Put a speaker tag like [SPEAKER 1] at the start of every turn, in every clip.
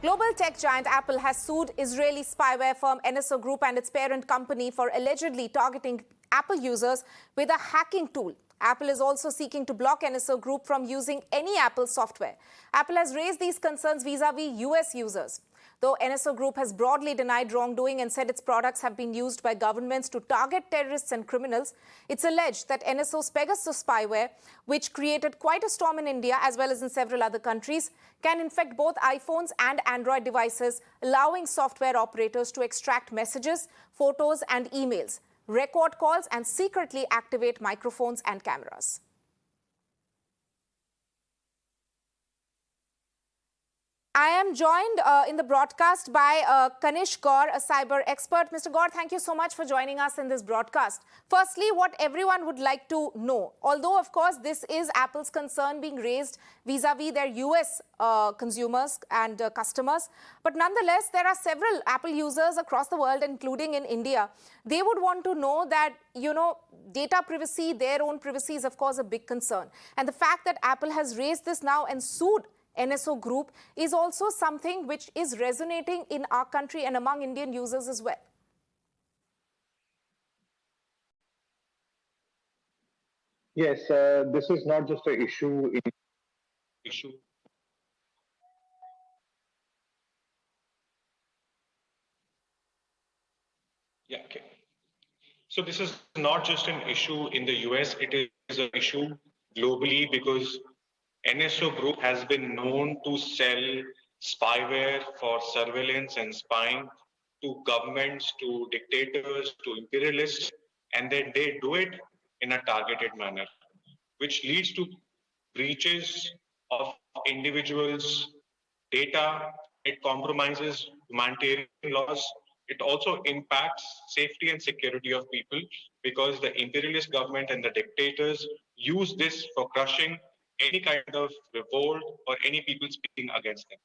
[SPEAKER 1] Global tech giant Apple has sued Israeli spyware firm NSO Group and its parent company for allegedly targeting Apple users with a hacking tool. Apple is also seeking to block NSO Group from using any Apple software. Apple has raised these concerns vis-a-vis US users. Though NSO Group has broadly denied wrongdoing and said its products have been used by governments to target terrorists and criminals, it's alleged that NSO's Pegasus spyware, which created quite a storm in India as well as in several other countries, can infect both iPhones and Android devices, allowing software operators to extract messages, photos and emails, record calls and secretly activate microphones and cameras. I am joined in the broadcast by Kanish Gaur, a cyber expert. Mr. Gaur, thank you so much for joining us in this broadcast. Firstly, what everyone would like to know, although, of course, this is Apple's concern being raised vis-a-vis their US consumers and customers, but nonetheless, there are several Apple users across the world, including in India. They would want to know that, data privacy, their own privacy is, of course, a big concern. And the fact that Apple has raised this now and sued NSO Group is also something which is resonating in our country and among Indian users as well.
[SPEAKER 2] Yes, this is not just an issue.
[SPEAKER 3] Yeah, okay. So this is not just an issue in the US, it is an issue globally because NSO Group has been known to sell spyware for surveillance and spying to governments, to dictators, to imperialists, and then they do it in a targeted manner, which leads to breaches of individuals' data. It compromises humanitarian laws. It also impacts safety and security of people because the imperialist government and the dictators use this for crushing any kind of revolt or any people speaking against them.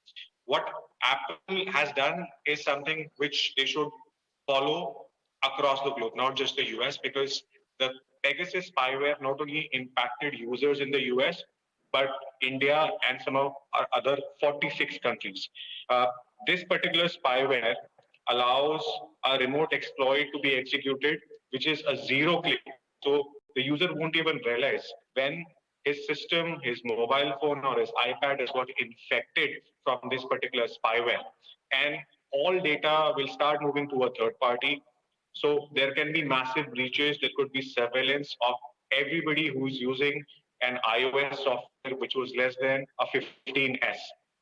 [SPEAKER 3] What Apple has done is something which they should follow across the globe, not just the US, because the Pegasus spyware not only impacted users in the US, but India and some of our other 46 countries. This particular spyware allows a remote exploit to be executed, which is a zero click. So the user won't even realize when his system, his mobile phone or his iPad has got infected from this particular spyware. And all data will start moving to a third party. So there can be massive breaches. There could be surveillance of everybody who's using an iOS software which was less than a 15S.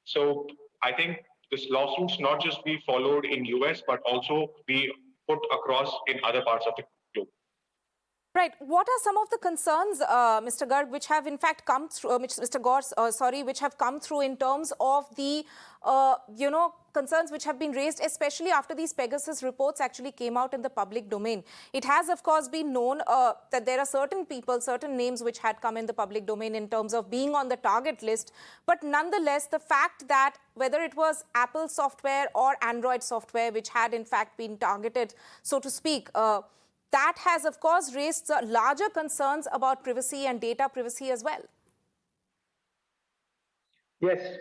[SPEAKER 3] So I think this lawsuit's not just be followed in US, but also be put across in other parts of the globe.
[SPEAKER 1] Right. What are some of the concerns, Mr. Garg, which have in fact come through, Mr. Gaur, which have come through in terms of the, concerns which have been raised, especially after these Pegasus reports actually came out in the public domain? It has, of course, been known that there are certain people, certain names which had come in the public domain in terms of being on the target list. But nonetheless, the fact that whether it was Apple software or Android software, which had in fact been targeted, so to speak, that has, of course, raised larger concerns about privacy and data privacy as well.
[SPEAKER 2] Yes.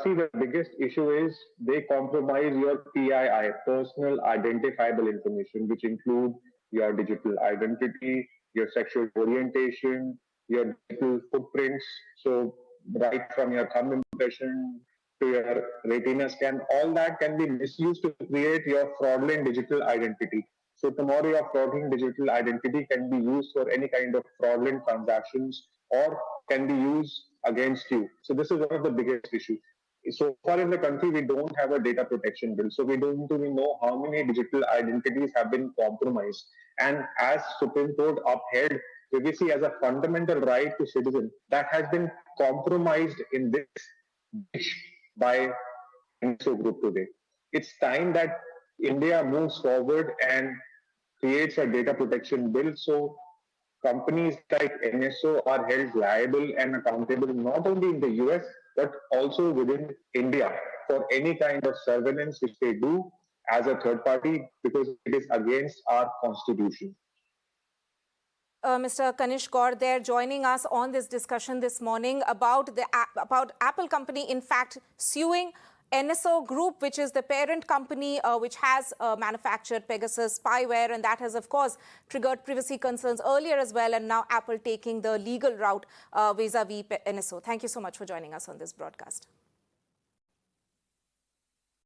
[SPEAKER 2] See, the biggest issue is they compromise your PII, personal identifiable information, which include your digital identity, your sexual orientation, your digital footprints. So right from your thumb impression to your retina scan, all that can be misused to create your fraudulent digital identity. So tomorrow your fraudulent digital identity can be used for any kind of fraudulent transactions or can be used against you. So this is one of the biggest issues. So far in the country, we don't have a data protection bill. So we don't really know how many digital identities have been compromised. And as Supreme Court upheld privacy as a fundamental right to citizen, that has been compromised in this by NSO Group today. It's time that India moves forward and creates a data protection bill so companies like NSO are held liable and accountable not only in the US but also within India for any kind of surveillance which they do as a third party because it is against our constitution.
[SPEAKER 1] Mr. Kanish Gaur there joining us on this discussion this morning about Apple company in fact suing NSO Group, which is the parent company which has manufactured Pegasus spyware, and that has, of course, triggered privacy concerns earlier as well, and now Apple taking the legal route vis-a-vis NSO. Thank you so much for joining us on this broadcast.